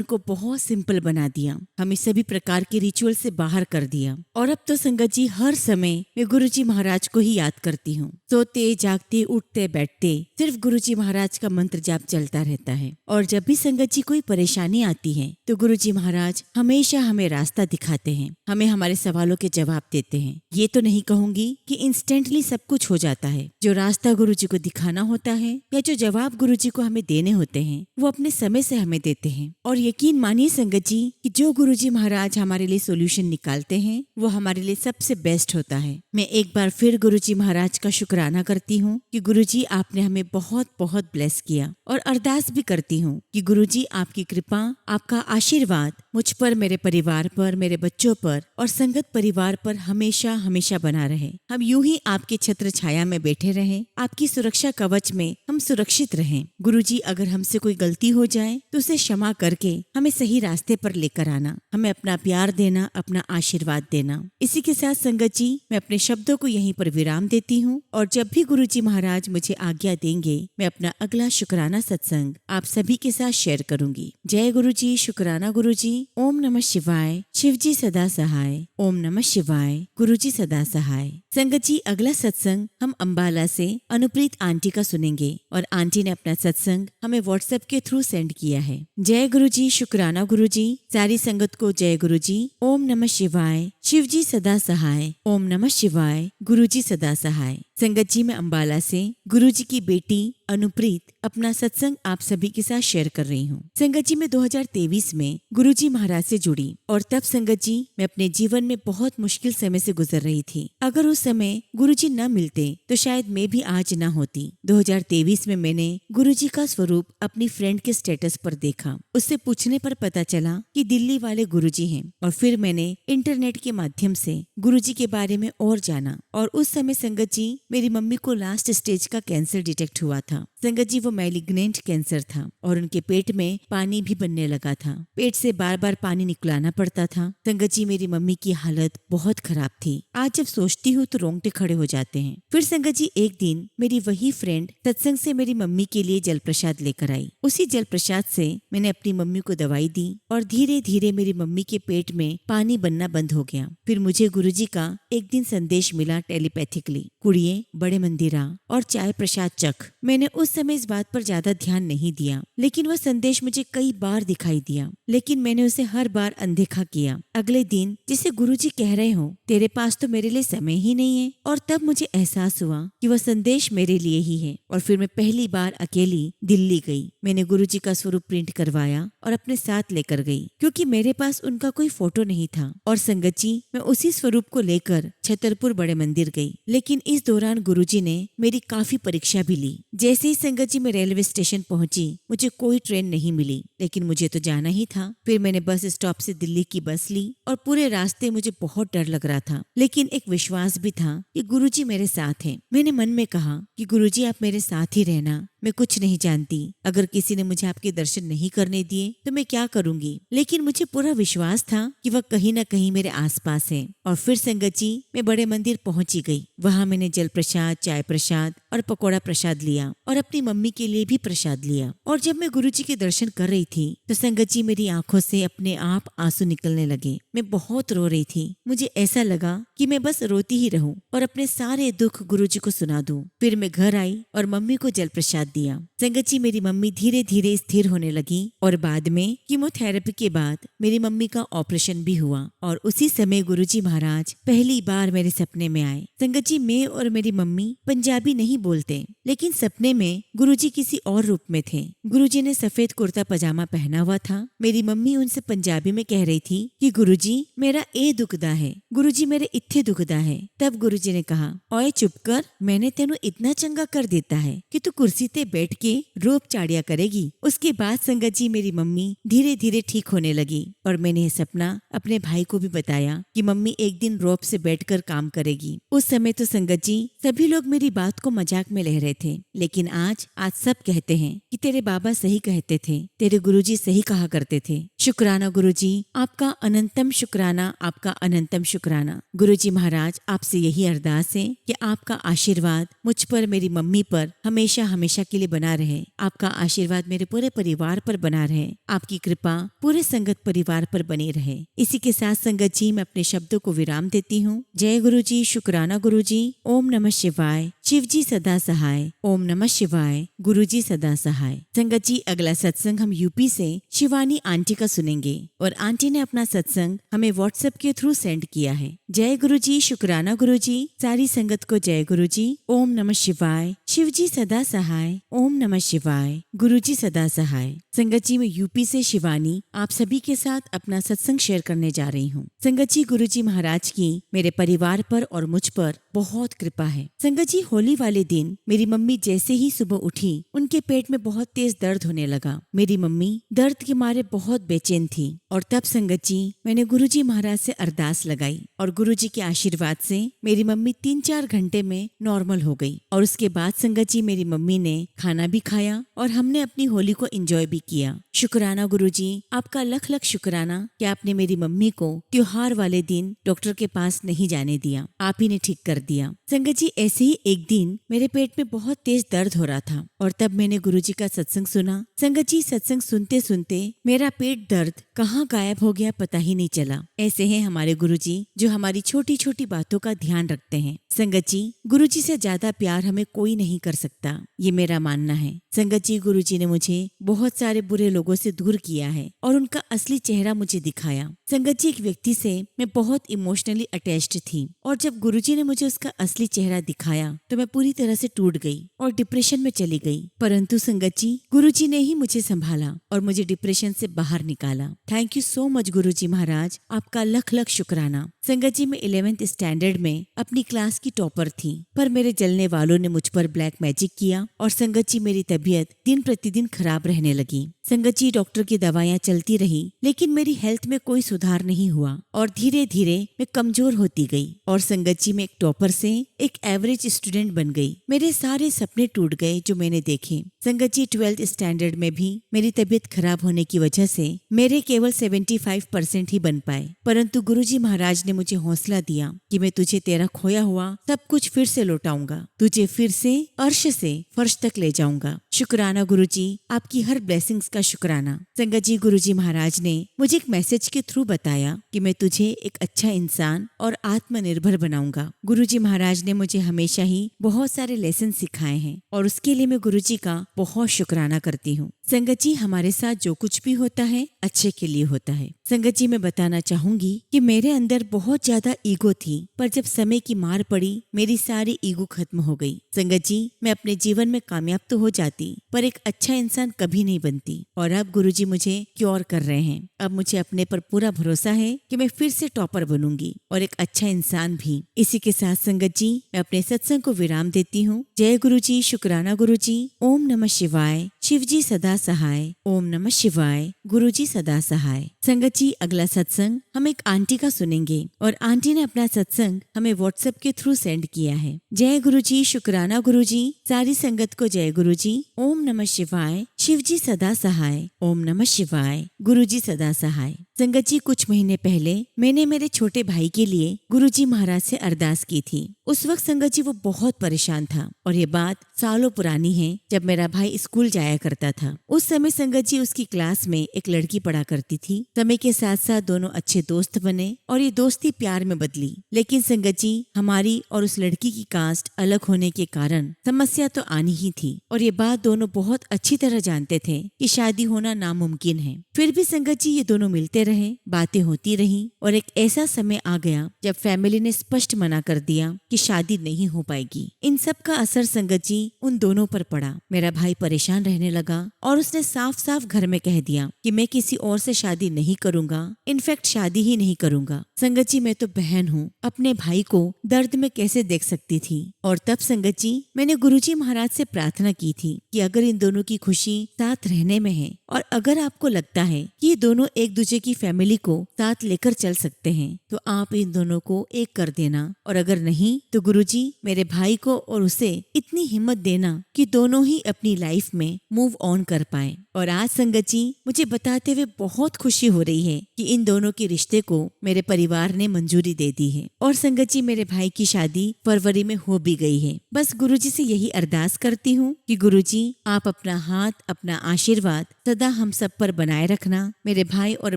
को बहुत सिंपल बना दिया, हमें सभी प्रकार के रिचुअल से बाहर कर दिया। और अब तो संगत जी हर समय मैं गुरुजी महाराज को ही याद करती हूँ। सोते जागते उठते बैठते सिर्फ गुरुजी महाराज का मंत्र जाप चलता रहता है। और जब भी संगत जी कोई परेशानी आती है तो गुरुजी महाराज हमेशा हमें रास्ता दिखाते हैं, हमें हमारे सवालों के जवाब देते हैं। ये तो नहीं कहूंगी कि इंस्टेंटली सब कुछ हो जाता है, जो रास्ता गुरुजी को दिखाना होता है या जो जवाब गुरुजी को हमें देने होते हैं वो अपने समय से हमें देते हैं। और यकीन मानिए संगत जी कि जो गुरुजी महाराज हमारे लिए सोल्यूशन निकालते हैं वो हमारे लिए सबसे बेस्ट होता है। मैं एक बार फिर गुरुजी महाराज का शुक्राना करती हूँ कि गुरुजी आपने हमें बहुत बहुत ब्लेस किया। और अरदास भी करती हूँ कि गुरुजी आपकी कृपा, आपका आशीर्वाद मुझ पर, मेरे परिवार पर, मेरे बच्चों पर और संगत परिवार पर हमेशा हमेशा बना रहे। हम यूं ही आपके छत्र छाया में बैठे रहें, आपकी सुरक्षा कवच में हम सुरक्षित रहें। गुरुजी अगर हमसे कोई गलती हो जाए तो उसे क्षमा करके हमें सही रास्ते पर लेकर आना, हमें अपना प्यार देना, अपना आशीर्वाद देना। इसी के साथ संगत जी मैं अपने शब्दों को यहीं पर विराम देती हूँ और जब भी गुरुजी महाराज मुझे आज्ञा देंगे मैं अपना अगला शुक्राना सत्संग आप सभी के साथ शेयर करूंगी। जय गुरुजी, शुक्राना गुरुजी। ओम नमः शिवाय। शिवजी सदा सहाय। ओम नमः शिवाय। गुरुजी सदा सहाय। संगत जी अगला सत्संग हम अंबाला से अनुप्रीत आंटी का सुनेंगे और आंटी ने अपना सत्संग हमें व्हाट्सएप के थ्रू सेंड किया है। जय गुरुजी, शुक्राना गुरुजी। सारी संगत को जय गुरुजी। ओम नमः शिवाय। शिवजी सदा सहाय। ओम नमः शिवाय। गुरुजी सदा सहाय। संगत जी मैं अंबाला से गुरुजी की बेटी अनुप्रीत अपना सत्संग आप सभी के साथ शेयर कर रही हूँ। संगत जी मैं 2023 में गुरुजी महाराज से जुड़ी और तब संगत जी मैं अपने जीवन में बहुत मुश्किल समय से गुजर रही थी। अगर उस समय गुरुजी न मिलते तो शायद मैं भी आज न होती। 2023 में मैंने गुरुजी का स्वरूप अपनी फ्रेंड के स्टेटस पर देखा। उससे पूछने पर पता चला कि दिल्ली वाले गुरुजी हैं और फिर मैंने इंटरनेट के माध्यम से गुरुजी के बारे में और जाना। और उस समय संगत जी मेरी मम्मी को लास्ट स्टेज का कैंसर डिटेक्ट हुआ था। संगत जी वो मैलिग्नेंट कैंसर था और उनके पेट में पानी भी बनने लगा था, पेट से बार बार पानी निकलाना पड़ता था। संगत जी मेरी मम्मी की हालत बहुत खराब थी। आज जब सोचती हूँ तो रोंगटे खड़े हो जाते हैं। फिर संगत जी एक दिन मेरी वही फ्रेंड सत्संग से मेरी मम्मी के लिए जल प्रसाद लेकर आई। उसी जल प्रसाद से मैंने अपनी मम्मी को दवाई दी और धीरे धीरे मेरी मम्मी के पेट में पानी बनना बंद हो गया। फिर मुझे गुरुजी का एक दिन संदेश मिला टेलीपैथिकली, कुड़िए बड़े मंदिरा और चाय प्रसाद चख। मैंने उस समय इस बात पर ज्यादा ध्यान नहीं दिया, लेकिन वह संदेश मुझे कई बार दिखाई दिया, लेकिन मैंने उसे हर बार अनदेखा किया। अगले दिन जिसे गुरुजी कह रहे हो तेरे पास तो मेरे लिए समय ही नहीं है, और तब मुझे एहसास हुआ कि वह संदेश मेरे लिए ही है। और फिर मैं पहली बार अकेली दिल्ली गई। मैंने गुरुजी का स्वरूप प्रिंट करवाया और अपने साथ लेकर गई, क्योंकि मेरे पास उनका कोई फोटो नहीं था। और संगत जी मैं उसी स्वरूप को लेकर छतरपुर बड़े मंदिर गई। लेकिन इस दौरान गुरुजी ने मेरी काफी परीक्षा भी ली। जैसे ही संगत जी मैं रेलवे स्टेशन पहुंची मुझे कोई ट्रेन नहीं मिली, लेकिन मुझे तो जाना ही था। फिर मैंने बस स्टॉप से दिल्ली की बस ली और पूरे रास्ते मुझे बहुत डर लग रहा था, लेकिन एक विश्वास भी था कि गुरुजी मेरे साथ हैं। मैंने मन में कहा कि गुरुजी आप मेरे साथ ही रहना, मैं कुछ नहीं जानती, अगर किसी ने मुझे आपके दर्शन नहीं करने दिए तो मैं क्या करूंगी, लेकिन मुझे पूरा विश्वास था कि वह कहीं न कहीं मेरे आसपास है। और फिर संगत जी मैं बड़े मंदिर पहुंची गई। वहां मैंने जल प्रसाद, चाय प्रसाद और पकौड़ा प्रसाद लिया और अपनी मम्मी के लिए भी प्रसाद लिया। और जब मैं गुरुजी के दर्शन कर रही थी तो संगत जी मेरी आंखों से अपने आप आंसू निकलने लगे। मैं बहुत रो रही थी। मुझे ऐसा लगा कि मैं बस रोती ही रहूं और अपने सारे दुख गुरुजी को सुना दूं। फिर मैं घर आई और मम्मी को जल प्रसाद दिया। संगत जी, मेरी मम्मी धीरे धीरे स्थिर होने लगी और बाद में कीमोथेरेपी के बाद मेरी मम्मी का ऑपरेशन भी हुआ और उसी समय गुरुजी महाराज पहली बार मेरे सपने में आए। संगत जी, मैं और मेरी मम्मी पंजाबी नहीं बोलते, लेकिन सपने में गुरुजी किसी और रूप में थे। गुरुजी ने सफेद कुर्ता पजामा पहना हुआ था। मेरी मम्मी उनसे पंजाबी में कह रही थी कि गुरुजी मेरा ए दुखदा है, गुरुजी मेरे इत्थे दुखदा है। तब गुरुजी ने कहा, ओए चुप कर, मैंने तेनू इतना चंगा कर देता है कि तू कुर्सी ते बैठ के रोब चाड़िया करेगी। उसके बाद संगत जी मेरी मम्मी धीरे धीरे ठीक होने लगी और मैंने यह सपना अपने भाई को भी बताया कि मम्मी एक दिन रोब से बैठकर काम करेगी। उस समय तो संगत जी सभी लोग मेरी बात को मजाक में ले रहे थे, लेकिन आज सब कहते हैं कि तेरे बाबा सही कहते थे, तेरे गुरुजी सही कहा करते थे। शुक्राना गुरुजी, आपका अनंतम शुक्राना, आपका अनंतम शुक्राना। गुरुजी महाराज, आपसे यही अरदास है कि आपका आशीर्वाद मुझ पर, मेरी मम्मी पर हमेशा हमेशा के लिए बना रहे। आपका आशीर्वाद मेरे पूरे परिवार पर बना रहे। आपकी कृपा पूरे संगत परिवार पर बनी रहे। इसी के साथ संगत जी मैं अपने शब्दों को विराम देती हूँ। जय गुरुजी, शुक्राना गुरुजी। ओम नमः शिवाय। शिव जी सदा सहाय। ओम नमः शिवाय। गुरुजी सदा सहाय। संगत जी, अगला सत्संग हम यूपी से शिवानी आंटी का सुनेंगे और आंटी ने अपना सत्संग हमें व्हाट्सएप के थ्रू सेंड किया है। जय गुरुजी, शुक्राना गुरुजी। सारी संगत को जय गुरुजी। ओम नमः शिवाय। शिव जी सदा सहाय। ओम नमः शिवाय। गुरुजी सदा सहाय। संगत जी, मैं यूपी से शिवानी आप सभी के साथ अपना सत्संग शेयर करने जा रही हूँ। संगत जी, गुरुजी महाराज की मेरे परिवार पर और मुझ पर बहुत कृपा है। संगत जी, होली वाले दिन मेरी मम्मी जैसे ही सुबह उठी, उनके पेट में बहुत तेज दर्द होने लगा। मेरी मम्मी दर्द के मारे बहुत बेचैन थी और तब संगत जी मैंने गुरुजी महाराज से अरदास लगाई और गुरुजी के आशीर्वाद से मेरी मम्मी 3-4 घंटे में नॉर्मल हो गई। और उसके बाद संगत जी मेरी मम्मी ने खाना भी खाया और हमने अपनी होली को एंजॉय भी किया। शुक्राना गुरुजी, आपका लख लख शुक्राना कि आपने मेरी मम्मी को त्योहार वाले दिन डॉक्टर के पास नहीं जाने दिया, आप ही ने ठीक कर दिया। संगत जी, ऐसे ही एक दिन मेरे पेट में बहुत तेज दर्द हो रहा था और तब मैंने गुरुजी का सत्संग सुना। संगत जी, सत्संग सुनते सुनते मेरा पेट दर्द कहाँ गायब हो गया पता ही नहीं चला। ऐसे हैं हमारे गुरुजी जो हमारी छोटी छोटी बातों का ध्यान रखते हैं। संगत जी, गुरुजी से ज्यादा प्यार हमें कोई नहीं कर सकता, ये मेरा मानना है। संगत जी, गुरुजी ने मुझे बहुत सारे बुरे लोगों से दूर किया है और उनका असली चेहरा मुझे दिखाया। संगत जी, एक व्यक्ति से मैं बहुत इमोशनली अटैच्ड थी और जब गुरुजी ने मुझे उसका असली चेहरा दिखाया तो मैं पूरी तरह से टूट गई और डिप्रेशन में चली गई। परंतु संगत जी, गुरुजी ने ही मुझे संभाला और मुझे डिप्रेशन से बाहर निकाला। थैंक यू सो मच गुरुजी महाराज, आपका लख लख शुक्राना। संगत जी, मैं 11th स्टैंडर्ड में अपनी क्लास की टॉपर थी, पर मेरे जलने वालों ने मुझ पर ब्लैक मैजिक किया और संगत जी मेरी तबीयत दिन प्रतिदिन खराब रहने लगी। संगत जी, डॉक्टर की दवाइयाँ चलती रही लेकिन मेरी हेल्थ में कोई सुधार नहीं हुआ और धीरे धीरे मैं कमजोर होती गई और संगत जी मैं एक टॉपर से एक एवरेज स्टूडेंट बन गई। मेरे सारे सपने टूट गए जो मैंने देखे। संगत जी, 12th स्टैंडर्ड में भी मेरी तबीयत खराब होने की वजह से मेरे केवल 75% ही बन पाए, परंतु गुरुजी महाराज ने मुझे हौसला दिया कि मैं तुझे तेरा खोया हुआ सब कुछ फिर से लौटाऊंगा, तुझे फिर से अर्श से फर्श तक ले जाऊंगा। शुक्राना गुरुजी, आपकी हर ब्लेसिंग्स का शुक्राना। संगत जी, गुरुजी महाराज ने मुझे एक मैसेज के थ्रू बताया कि मैं तुझे एक अच्छा इंसान और आत्मनिर्भर बनाऊंगा। गुरुजी महाराज ने मुझे हमेशा ही बहुत सारे लेसन सिखाए हैं और उसके लिए मैं गुरुजी का बहुत शुक्राना करती हूँ। संगत जी, हमारे साथ जो कुछ भी होता है अच्छे के लिए होता है। संगत जी, मैं बताना चाहूंगी कि मेरे अंदर बहुत ज्यादा ईगो थी, पर जब समय की मार पड़ी मेरी सारी ईगो खत्म हो गई। संगत जी, मैं अपने जीवन में कामयाब तो हो जाती पर एक अच्छा इंसान कभी नहीं बनती और अब गुरुजी मुझे क्योर कर रहे हैं। अब मुझे अपने पर पूरा भरोसा है कि मैं फिर से टॉपर बनूंगी और एक अच्छा इंसान भी। इसी के साथ संगत जी, मैं अपने सत्संग को विराम देती हूँ। जय गुरुजी, शुक्राना गुरुजी। ओम नमः शिवाय। शिव जी सदा सहाय। ओम नमः शिवाय। गुरुजी सदा सहाय। संगत जी, अगला सत्संग हम एक आंटी का सुनेंगे और आंटी ने अपना सत्संग हमें व्हाट्सएप के थ्रू सेंड किया है। जय गुरुजी, शुक्राना गुरुजी। सारी संगत को जय गुरुजी। ओम नमः शिवाय। शिव जी सदा सहाय। ओम नमः शिवाय। गुरु जी सदा सहाय। संगत जी, कुछ महीने पहले मैंने मेरे छोटे भाई के लिए गुरुजी महाराज से अरदास की थी। उस वक्त संगत जी वो बहुत परेशान था और ये बात सालों पुरानी है, जब मेरा भाई स्कूल जाया करता था। उस समय संगत जी उसकी क्लास में एक लड़की पढ़ा करती थी। समय के साथ साथ दोनों अच्छे दोस्त बने और ये दोस्ती प्यार में बदली। लेकिन संगत जी, हमारी और उस लड़की की कास्ट अलग होने के कारण समस्या तो आनी ही थी और ये बात दोनों बहुत अच्छी तरह जानते थे कि शादी होना नामुमकिन है। फिर भी संगत जी ये दोनों मिलते रहे, बातें होती रही और एक ऐसा समय आ गया जब फैमिली ने स्पष्ट मना कर दिया कि शादी नहीं हो पाएगी। इन सब का असर संगत जी उन दोनों पर पड़ा। मेरा भाई परेशान रहने लगा और उसने साफ साफ घर में कह दिया कि मैं किसी और से शादी नहीं करूंगा, इनफैक्ट शादी ही नहीं करूंगा। संगत जी, मैं तो बहन हूँ, अपने भाई को दर्द में कैसे देख सकती थी। और तब संगत जी मैंने गुरुजी महाराज से प्रार्थना की थी कि अगर इन दोनों की खुशी साथ रहने में है और अगर आपको लगता है कि ये दोनों एक दूसरे की फैमिली को साथ लेकर चल सकते हैं तो आप इन दोनों को एक कर देना, और अगर नहीं तो गुरुजी मेरे भाई को और उसे इतनी हिम्मत देना कि दोनों ही अपनी लाइफ में मूव ऑन कर पाए। और आज संगत जी मुझे बताते हुए बहुत खुशी हो रही है कि इन दोनों के रिश्ते को मेरे परिवार ने मंजूरी दे दी है और संगत जी मेरे भाई की शादी फरवरी में हो भी गई है। बस गुरुजी से यही अरदास करती हूँ कि गुरुजी आप अपना हाथ, अपना आशीर्वाद सदा हम सब पर बनाए रखना, मेरे भाई और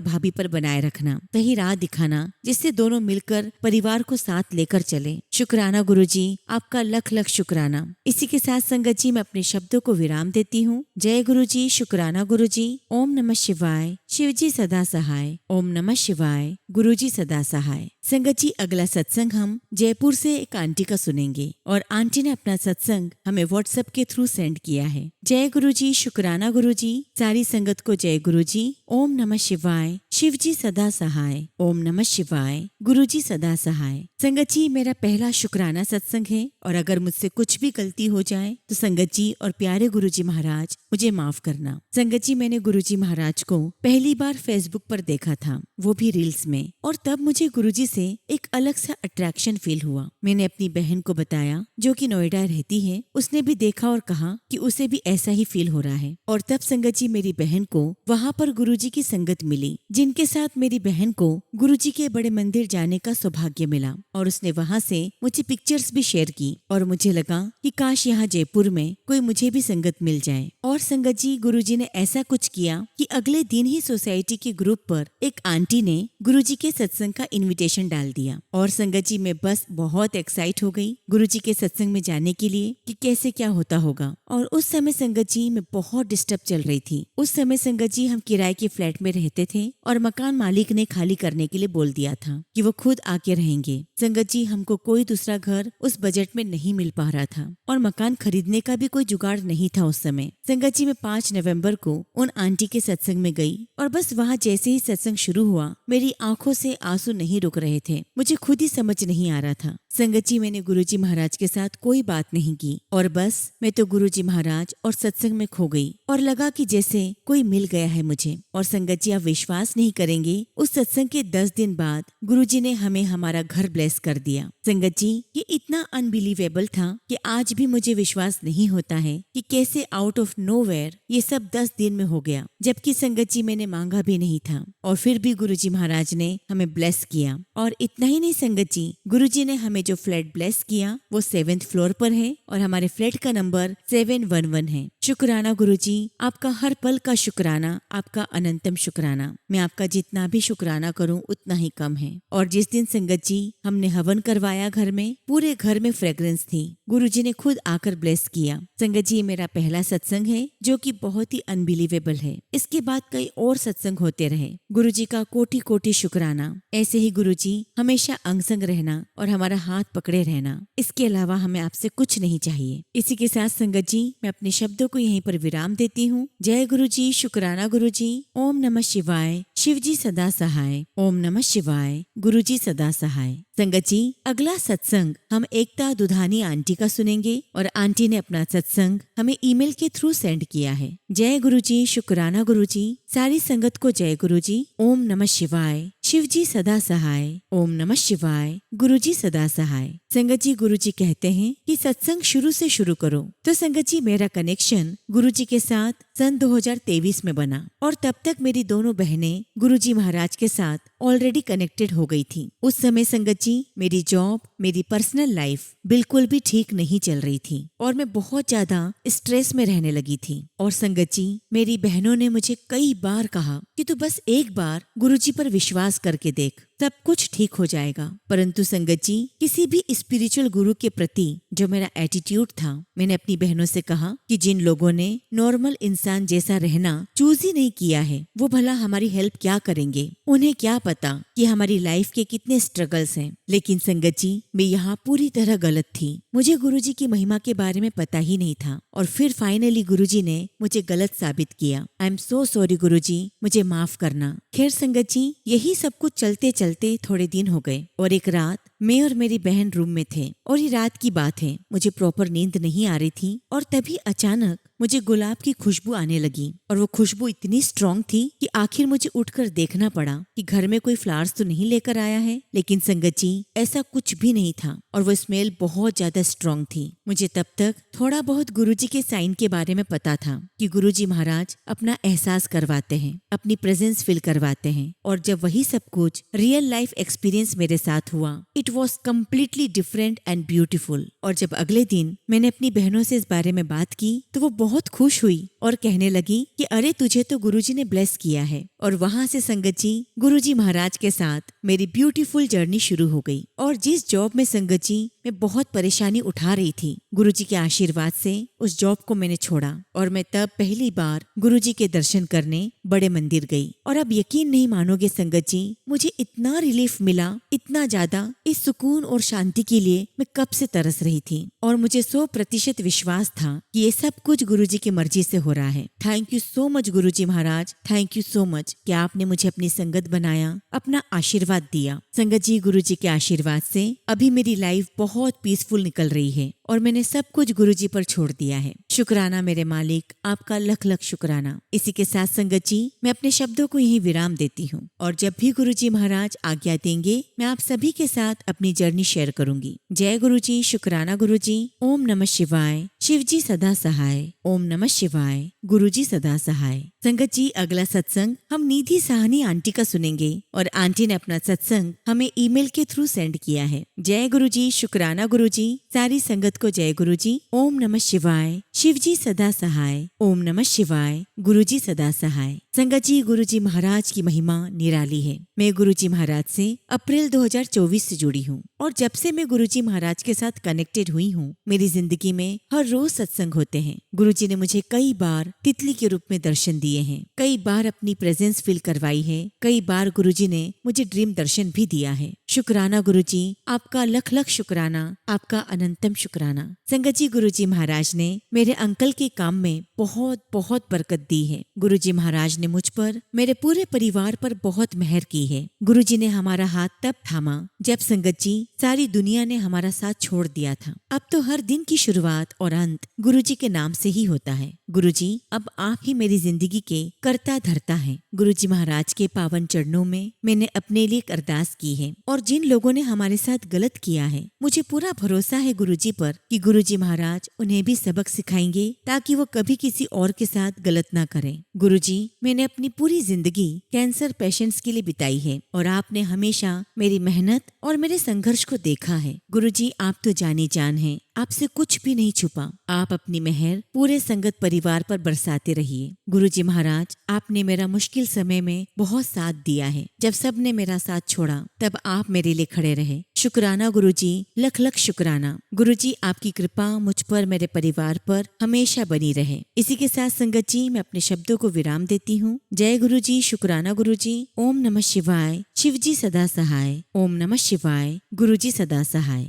भाभी पर बनाए रखना, सही राह दिखाना जिससे दोनों मिलकर परिवार को साथ लेकर चले। शुक्राना गुरुजी, आपका लख लख शुक्राना। इसी के साथ संगत जी मैं अपने शब्दों को विराम देती हूँ। जय गुरुजी, शुक्राना गुरुजी। ओम नमः शिवाय। शिव जी सदा सहाय। ओम नमः शिवाय। गुरुजी सदा सहाय। संगत जी अगला सत्संग हम जयपुर से एक आंटी का सुनेंगे और आंटी ने अपना सत्संग हमें व्हाट्सएप के थ्रू सेंड किया है। जय गुरुजी, शुक्राना गुरुजी। सारी संगत को जय गुरुजी। ओम नमः शिवाय। शिव जी सदा सहाय। ओम नमः शिवाय। गुरुजी सदा सहाय। संगत जी मेरा पहला शुक्राना सत्संग है और अगर मुझसे कुछ भी गलती हो जाए तो संगत जी और प्यारे गुरुजी महाराज मुझे माफ करना। संगत जी मैंने गुरुजी महाराज को पहली बार फेसबुक पर देखा था, वो भी रील्स में, और तब मुझे गुरुजी से एक अलग सा अट्रैक्शन फील हुआ। मैंने अपनी बहन को बताया जो कि नोएडा रहती है, उसने भी देखा और कहा कि उसे भी ऐसा ही फील हो रहा है। और तब संगत जी मेरी बहन को वहाँ पर गुरुजी की संगत मिली, जिनके साथ मेरी बहन को गुरुजी के बड़े मंदिर जाने का सौभाग्य मिला और उसने वहाँ से मुझे पिक्चर्स भी शेयर की और मुझे लगा कि काश यहाँ जयपुर में कोई मुझे भी संगत मिल जाए। और संगत जी गुरुजी ने ऐसा कुछ किया कि अगले दिन ही सोसाइटी के ग्रुप पर एक आंटी ने गुरुजी के सत्संग का इनविटेशन डाल दिया और संगत जी मैं बस बहुत एक्साइट हो गई गुरुजी के सत्संग में जाने के लिए कि कैसे क्या होता होगा। और उस समय संगत जी मैं बहुत डिस्टर्ब चल रही थी। उस समय संगत जी हम किराए के फ्लैट में रहते थे और मकान मालिक ने खाली करने के लिए बोल दिया था कि वो खुद आके रहेंगे। संगत जी हमको कोई दूसरा घर उस बजट में नहीं मिल पा रहा था और मकान खरीदने का भी कोई जुगाड़ नहीं था उस समय। संगत जी मैं 5 नवंबर को उन आंटी के सत्संग में गई और बस वहाँ जैसे ही सत्संग शुरू हुआ मेरी आंखों से आंसू नहीं रुक रहे थे। मुझे खुद ही समझ नहीं आ रहा था। संगत जी मैंने गुरुजी महाराज के साथ कोई बात नहीं की और बस मैं तो गुरुजी महाराज और सत्संग में खो गई और लगा कि जैसे कोई मिल गया है मुझे। और संगत जी आप विश्वास नहीं करेंगे, उस सत्संग के 10 दिन बाद गुरुजी ने हमें हमारा घर ब्लेस कर दिया। संगत जी ये इतना अनबिलीवेबल था कि आज भी मुझे विश्वास नहीं होता है कि कैसे आउट ऑफ नोवेयर ये सब 10 दिन में हो गया, जबकि संगत जी मैंने मांगा भी नहीं था और फिर भी गुरुजी महाराज ने हमें ब्लेस किया। और इतना ही नहीं संगत जी, गुरुजी ने हमें जो फ्लैट ब्लेस किया वो 7th फ्लोर पर है और हमारे फ्लैट का नंबर 711 है। शुक्राना गुरुजी, आपका हर पल का शुक्राना, आपका अनंतम शुक्राना। मैं आपका जितना भी शुक्राना करूं उतना ही कम है। और जिस दिन संगत जी हमने हवन करवाया घर में, पूरे घर में फ्रेग्रेंस थी। गुरुजी ने खुद आकर ब्लेस किया। संगत जी मेरा पहला सत्संग है जो कि बहुत ही अनबिलीवेबल है। इसके बाद कई और सत्संग होते रहे। गुरुजी का कोटि कोटि शुक्राना। ऐसे ही गुरुजी हमेशा अंग संग रहना और हमारा हाथ पकड़े रहना, इसके अलावा हमें आपसे कुछ नहीं चाहिए। इसी के साथ संगत जी मैं अपने शब्दों को यहीं पर विराम देती हूँ। जय गुरुजी, शुक्राना गुरुजी। ओम नमः शिवाय। शिव जी सदा सहाय। ओम नमः शिवाय। गुरुजी सदा सहाय। संगत जी अगला सत्संग हम एकता दुधानी आंटी का सुनेंगे और आंटी ने अपना सत्संग हमें ईमेल के थ्रू सेंड किया है। जय गुरुजी, शुक्राना गुरुजी। सारी संगत को जय गुरुजी। ओम नमः शिवाय। शिव जी सदा सहाय। ओम नमः शिवाय। गुरुजी सदा सहाय। संगत जी गुरुजी कहते हैं कि सत्संग शुरू से शुरू करो, तो संगत जी मेरा कनेक्शन गुरुजी के साथ सन 2023 में बना और तब तक मेरी दोनों बहनें गुरुजी महाराज के साथ ऑलरेडी कनेक्टेड हो गई थी। उस समय संगत जी मेरी जॉब, मेरी पर्सनल लाइफ बिल्कुल भी ठीक नहीं चल रही थी और मैं बहुत ज्यादा स्ट्रेस में रहने लगी थी। और संगत जी मेरी बहनों ने मुझे कई बार कहा कि तू बस एक बार गुरुजी पर विश्वास करके देख, सब कुछ ठीक हो जाएगा। परंतु संगत जी किसी भी स्पिरिचुअल गुरु के प्रति जो मेरा एटीट्यूड था, मैंने अपनी बहनों से कहा कि जिन लोगों ने नॉर्मल इंसान जैसा रहना चूज ही नहीं किया है वो भला हमारी हेल्प क्या करेंगे, उन्हें क्या पता कि हमारी लाइफ के कितने स्ट्रगल्स हैं। लेकिन संगत जी मैं यहाँ पूरी तरह गलत थी। मुझे गुरुजी की महिमा के बारे में पता ही नहीं था और फिर फाइनली गुरुजी ने मुझे गलत साबित किया। आई एम सो सॉरी गुरुजी, मुझे माफ करना। खैर संगत जी यही सब कुछ चलते चलते थोड़े दिन हो गए और एक रात मैं और मेरी बहन रूम में थे और ये रात की बात है, मुझे प्रॉपर नींद नहीं आ रही थी और तभी अचानक मुझे गुलाब की खुशबू आने लगी और वो खुशबू इतनी स्ट्रांग थी कि आखिर मुझे उठकर देखना पड़ा कि घर में कोई फ्लावर्स तो नहीं लेकर आया है। लेकिन संगत जी ऐसा कुछ भी नहीं था और वो स्मेल बहुत ज्यादा स्ट्रांग थी। मुझे तब तक थोड़ा बहुत गुरुजी के साइन के बारे में पता था कि गुरुजी महाराज अपना एहसास करवाते हैं, अपनी प्रेजेंस फील करवाते हैं और जब वही सब कुछ रियल लाइफ एक्सपीरियंस मेरे साथ हुआ, it was completely different and beautiful. और जब अगले दिन मैंने अपनी बहनों से इस बारे में बात की तो वो बहुत खुश हुई और कहने लगी कि अरे तुझे तो गुरुजी ने ब्लेस किया है। और वहां से संगत जी गुरुजी महाराज के साथ मेरी ब्यूटीफुल जर्नी शुरू हो गई। और जिस जॉब में संगत जी मैं बहुत परेशानी उठा रही थी, गुरुजी के आशीर्वाद से उस जॉब को मैंने छोड़ा और मैं तब पहली बार गुरुजी के दर्शन करने बड़े मंदिर गई। और अब यकीन नहीं मानोगे संगत जी, मुझे इतना रिलीफ मिला, इतना ज्यादा, इस सुकून और शांति के लिए मैं कब से तरस रही थी और मुझे 100% विश्वास था कि ये सब कुछ गुरुजी की मर्जी से हो रहा है। Thank you so much Guruji Maharaj, thank you so much कि आपने मुझे अपनी संगत बनाया, अपना आशीर्वाद दिया। संगत जी गुरुजी के आशीर्वाद से अभी मेरी लाइफ बहुत पीसफुल निकल रही है और मैंने सब कुछ गुरुजी पर छोड़ दिया है। शुक्राना मेरे मालिक, आपका लख लख शुक्राना। इसी के साथ संगत जी मैं अपने शब्दों को यहीं विराम देती हूँ और जब भी गुरुजी महाराज आज्ञा देंगे मैं आप सभी के साथ अपनी जर्नी शेयर करूंगी। जय गुरुजी, शुक्राना गुरुजी। ओम नमः शिवाय। शिवजी सदा सहाय। ओम नमः शिवाय। गुरुजी सदा सहाय। संगत जी अगला सत्संग हम निधि साहनी आंटी का सुनेंगे और आंटी ने अपना सत्संग हमें ईमेल के थ्रू सेंड किया है। जय गुरुजी, शुक्राना गुरुजी। सारी संगत को जय गुरुजी। ओम नमः शिवाय। शिवजी सदा सहाय। ओम नमः शिवाय। गुरुजी सदा सहाय। संगत जी गुरुजी महाराज की महिमा निराली है। मैं गुरुजी महाराज से अप्रैल 2024 से जुड़ी हूँ और जब से मैं गुरुजी महाराज के साथ कनेक्टेड हुई हूँ मेरी जिंदगी में हर रोज सत्संग होते हैं। गुरुजी ने मुझे कई बार तितली के रूप में दर्शन दिए हैं, कई बार अपनी प्रेजेंस फील करवाई है, कई बार गुरुजी ने मुझे ड्रीम दर्शन भी दिया है। शुक्राना गुरुजी, आपका लख लख शुक्राना, आपका अनंतम शुक्राना। संगत जी गुरुजी महाराज ने मेरे अंकल के काम में बहुत बहुत बरकत दी है। गुरुजी महाराज ने मुझ पर, मेरे पूरे परिवार पर बहुत मेहर की है। गुरुजी ने हमारा हाथ तब थामा जब संगत जी सारी दुनिया ने हमारा साथ छोड़ दिया था। अब तो हर दिन की शुरुआत और अंत गुरुजी के नाम से ही होता है। गुरुजी अब आप ही मेरी जिंदगी के कर्ता धर्ता हैं। गुरुजी महाराज के पावन चरणों में मैंने अपने लिए एक अरदास की है और जिन लोगों ने हमारे साथ गलत किया है मुझे पूरा भरोसा है गुरुजी पर कि गुरुजी महाराज उन्हें भी सबक सिखाएंगे ताकि वो कभी किसी और के साथ गलत ना करें। गुरुजी मैंने अपनी पूरी जिंदगी कैंसर पेशेंट्स के लिए बिताई है और आपने हमेशा मेरी मेहनत और मेरे संघर्ष को देखा है। गुरुजी आप तो जानी जान हैं, आपसे कुछ भी नहीं छुपा। आप अपनी मेहर पूरे संगत परिवार पर बरसाते रहिए। गुरुजी महाराज आपने मेरा मुश्किल समय में बहुत साथ दिया है। जब सबने मेरा साथ छोड़ा तब आप मेरे लिए खड़े रहे। शुक्राना गुरुजी, लख लख शुक्राना। गुरुजी आपकी कृपा मुझ पर, मेरे परिवार पर हमेशा बनी रहे। इसी के साथ संगत जी मैं अपने शब्दों को विराम देती हूँ। जय गुरुजी, शुक्राना गुरुजी। ओम नमः शिवाय। शिवजी सदा सहाय। ओम नमः शिवाय। गुरुजी सदा सहाय।